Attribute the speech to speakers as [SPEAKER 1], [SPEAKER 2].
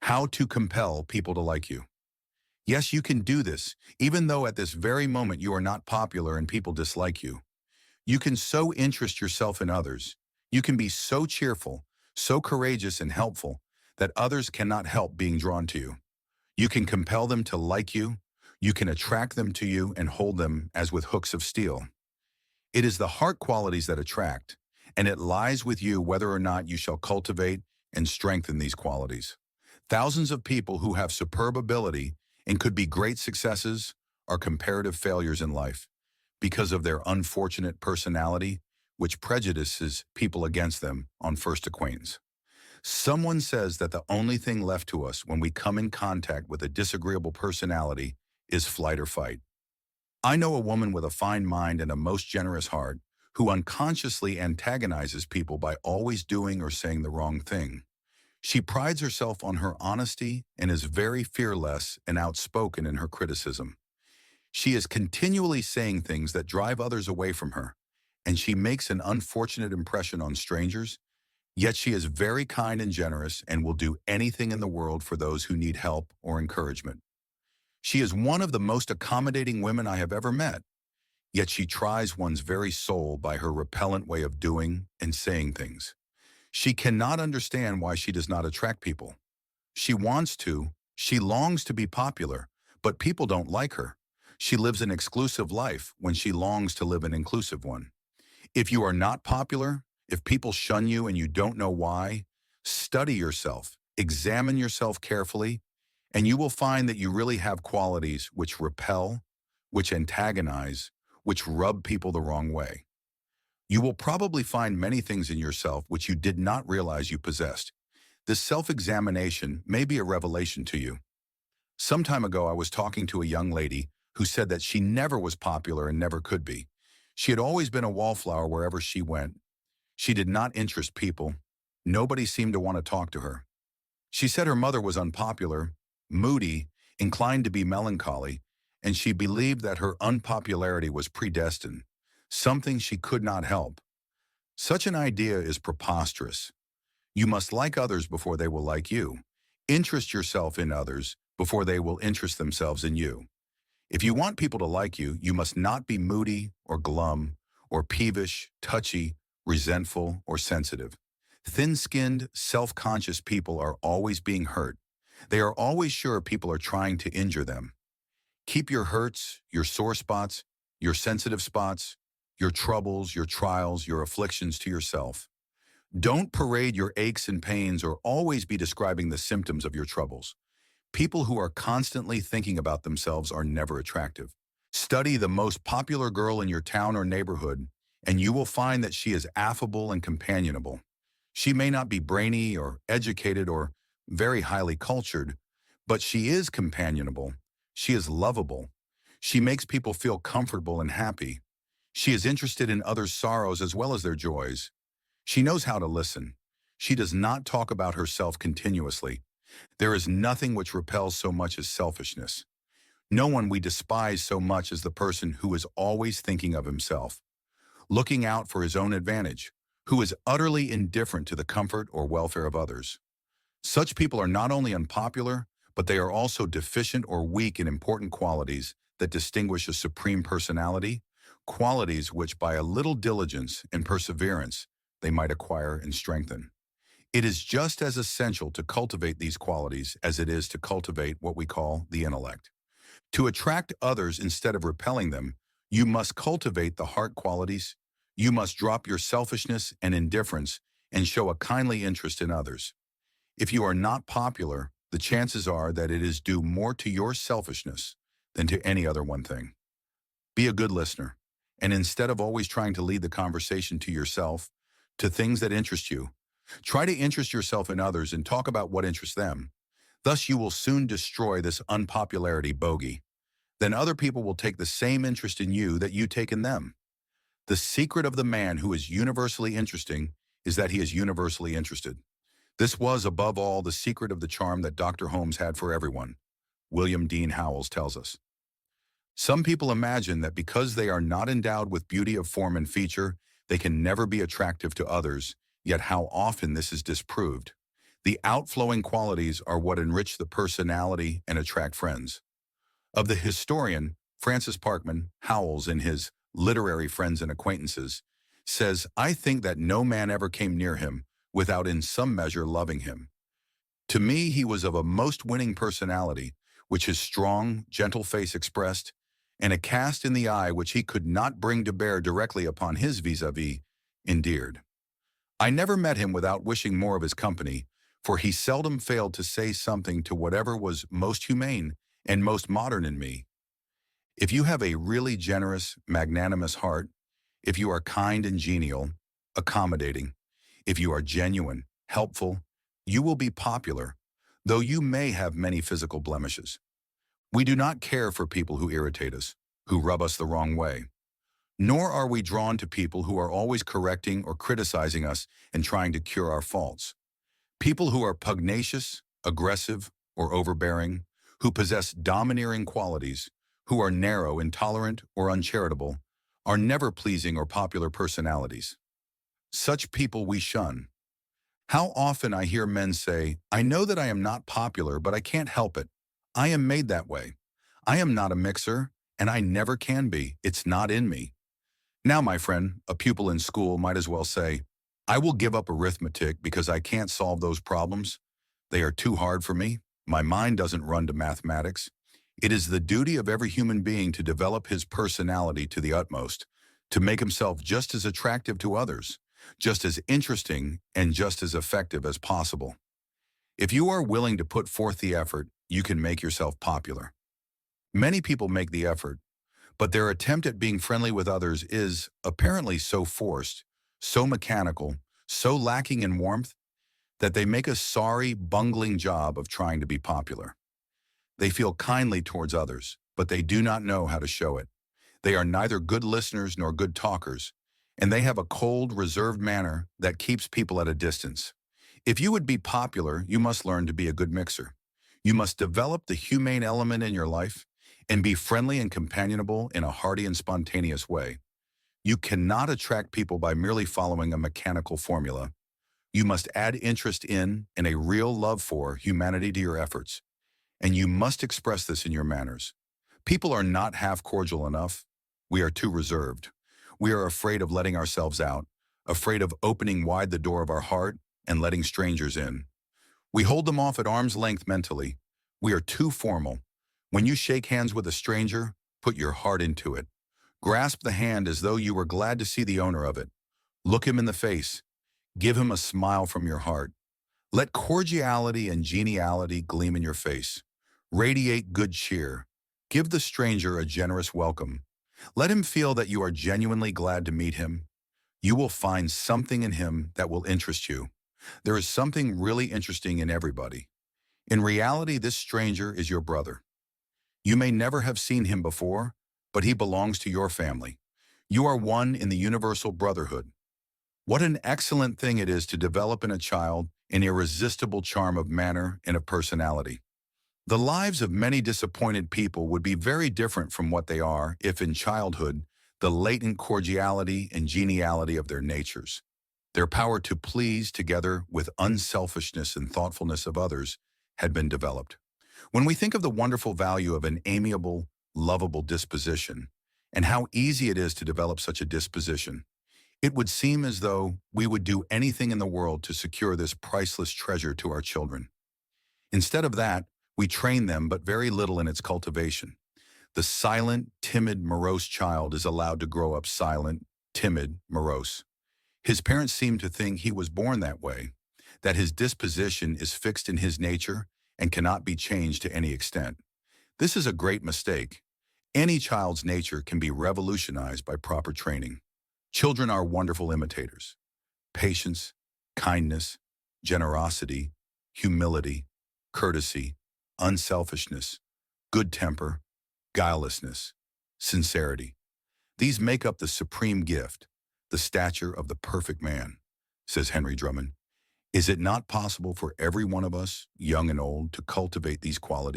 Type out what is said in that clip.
[SPEAKER 1] How to compel people to like you. Yes, you can do this, even though at this very moment you are not popular and people dislike you. You can so interest yourself in others. You can be so cheerful, so courageous and helpful that others cannot help being drawn to you. You can compel them to like you. You can attract them to you and hold them as with hooks of steel. It is the heart qualities that attract, and it lies with you whether or not you shall cultivate and strengthen these qualities. Thousands of people who have superb ability and could be great successes are comparative failures in life because of their unfortunate personality, which prejudices people against them on first acquaintance. Someone says that the only thing left to us when we come in contact with a disagreeable personality is flight or fight. I know a woman with a fine mind and a most generous heart who unconsciously antagonizes people by always doing or saying the wrong thing. She prides herself on her honesty and is very fearless and outspoken in her criticism. She is continually saying things that drive others away from her, and she makes an unfortunate impression on strangers, yet she is very kind and generous and will do anything in the world for those who need help or encouragement. She is one of the most accommodating women I have ever met, yet she tries one's very soul by her repellent way of doing and saying things. She cannot understand why she does not attract people. She wants to, she longs to be popular, but people don't like her. She lives an exclusive life when she longs to live an inclusive one. If you are not popular, if people shun you and you don't know why, study yourself, examine yourself carefully, and you will find that you really have qualities which repel, which antagonize, which rub people the wrong way. You will probably find many things in yourself which you did not realize you possessed. This self-examination may be a revelation to you. Some time ago, I was talking to a young lady who said that she never was popular and never could be. She had always been a wallflower wherever she went. She did not interest people. Nobody seemed to want to talk to her. She said her mother was unpopular, moody, inclined to be melancholy, and she believed that her unpopularity was predestined, something she could not help. Such an idea is preposterous. You must like others before they will like you. Interest yourself in others before they will interest themselves in you. If you want people to like you, you must not be moody or glum or peevish, touchy, resentful, or sensitive. Thin-skinned, self-conscious people are always being hurt. They are always sure people are trying to injure them. Keep your hurts, your sore spots, your sensitive spots, your troubles, your trials, your afflictions to yourself. Don't parade your aches and pains or always be describing the symptoms of your troubles. People who are constantly thinking about themselves are never attractive. Study the most popular girl in your town or neighborhood, and you will find that she is affable and companionable. She may not be brainy or educated or very highly cultured, but she is companionable. She is lovable. She makes people feel comfortable and happy. She is interested in others' sorrows as well as their joys. She knows how to listen. She does not talk about herself continuously. There is nothing which repels so much as selfishness. No one we despise so much as the person who is always thinking of himself, looking out for his own advantage, who is utterly indifferent to the comfort or welfare of others. Such people are not only unpopular, but they are also deficient or weak in important qualities that distinguish a supreme personality, qualities which by a little diligence and perseverance they might acquire and strengthen. It is just as essential to cultivate these qualities as it is to cultivate what we call the intellect. To attract others instead of repelling them, you must cultivate the heart qualities. You must drop your selfishness and indifference and show a kindly interest in others. If you are not popular, the chances are that it is due more to your selfishness than to any other one thing. Be a good listener, and instead of always trying to lead the conversation to yourself, to things that interest you, try to interest yourself in others and talk about what interests them. Thus, you will soon destroy this unpopularity bogey. Then other people will take the same interest in you that you take in them. The secret of the man who is universally interesting is that he is universally interested. This was, above all, the secret of the charm that Dr. Holmes had for everyone, William Dean Howells tells us. Some people imagine that because they are not endowed with beauty of form and feature, they can never be attractive to others, yet how often this is disproved. The outflowing qualities are what enrich the personality and attract friends. Of the historian, Francis Parkman Howells, in his Literary Friends and Acquaintances, says, "I think that no man ever came near him without in some measure loving him. To me, he was of a most winning personality, which his strong, gentle face expressed, and a cast in the eye which he could not bring to bear directly upon his vis-a-vis endeared. I never met him without wishing more of his company, for he seldom failed to say something to whatever was most humane and most modern in me. If you have a really generous, magnanimous heart, if you are kind and genial, accommodating, if you are genuine, helpful, you will be popular, though you may have many physical blemishes. We do not care for people who irritate us, who rub us the wrong way. Nor are we drawn to people who are always correcting or criticizing us and trying to cure our faults. People who are pugnacious, aggressive, or overbearing, who possess domineering qualities, who are narrow, intolerant, or uncharitable, are never pleasing or popular personalities. Such people we shun. How often I hear men say, "I know that I am not popular, but I can't help it. I am made that way. I am not a mixer, and I never can be. It's not in me." Now, my friend, a pupil in school might as well say, "I will give up arithmetic because I can't solve those problems. They are too hard for me. My mind doesn't run to mathematics." It is the duty of every human being to develop his personality to the utmost, to make himself just as attractive to others, just as interesting and just as effective as possible. If you are willing to put forth the effort, you can make yourself popular. Many people make the effort, but their attempt at being friendly with others is apparently so forced, so mechanical, so lacking in warmth, that they make a sorry, bungling job of trying to be popular. They feel kindly towards others, but they do not know how to show it. They are neither good listeners nor good talkers, and they have a cold, reserved manner that keeps people at a distance. If you would be popular, you must learn to be a good mixer. You must develop the humane element in your life and be friendly and companionable in a hearty and spontaneous way. You cannot attract people by merely following a mechanical formula. You must add interest in and a real love for humanity to your efforts, and you must express this in your manners. People are not half cordial enough. We are too reserved. We are afraid of letting ourselves out, afraid of opening wide the door of our heart and letting strangers in. We hold them off at arm's length mentally. We are too formal. When you shake hands with a stranger, put your heart into it. Grasp the hand as though you were glad to see the owner of it. Look him in the face. Give him a smile from your heart. Let cordiality and geniality gleam in your face. Radiate good cheer. Give the stranger a generous welcome. Let him feel that you are genuinely glad to meet him. You will find something in him that will interest you. There is something really interesting in everybody. In reality, this stranger is your brother. You may never have seen him before, but he belongs to your family. You are one in the universal brotherhood. What an excellent thing it is to develop in a child an irresistible charm of manner and of personality. The lives of many disappointed people would be very different from what they are if in childhood the latent cordiality and geniality of their natures, their power to please together with unselfishness and thoughtfulness of others, had been developed. When we think of the wonderful value of an amiable, lovable disposition, and how easy it is to develop such a disposition, it would seem as though we would do anything in the world to secure this priceless treasure to our children. Instead of that, we train them but very little in its cultivation. The silent, timid, morose child is allowed to grow up silent, timid, morose. His parents seem to think he was born that way, that his disposition is fixed in his nature and cannot be changed to any extent. This is a great mistake. Any child's nature can be revolutionized by proper training. Children are wonderful imitators. Patience, kindness, generosity, humility, courtesy, unselfishness, good temper, guilelessness, sincerity. These make up the supreme gift, the stature of the perfect man, says Henry Drummond. Is it not possible for every one of us, young and old, to cultivate these qualities?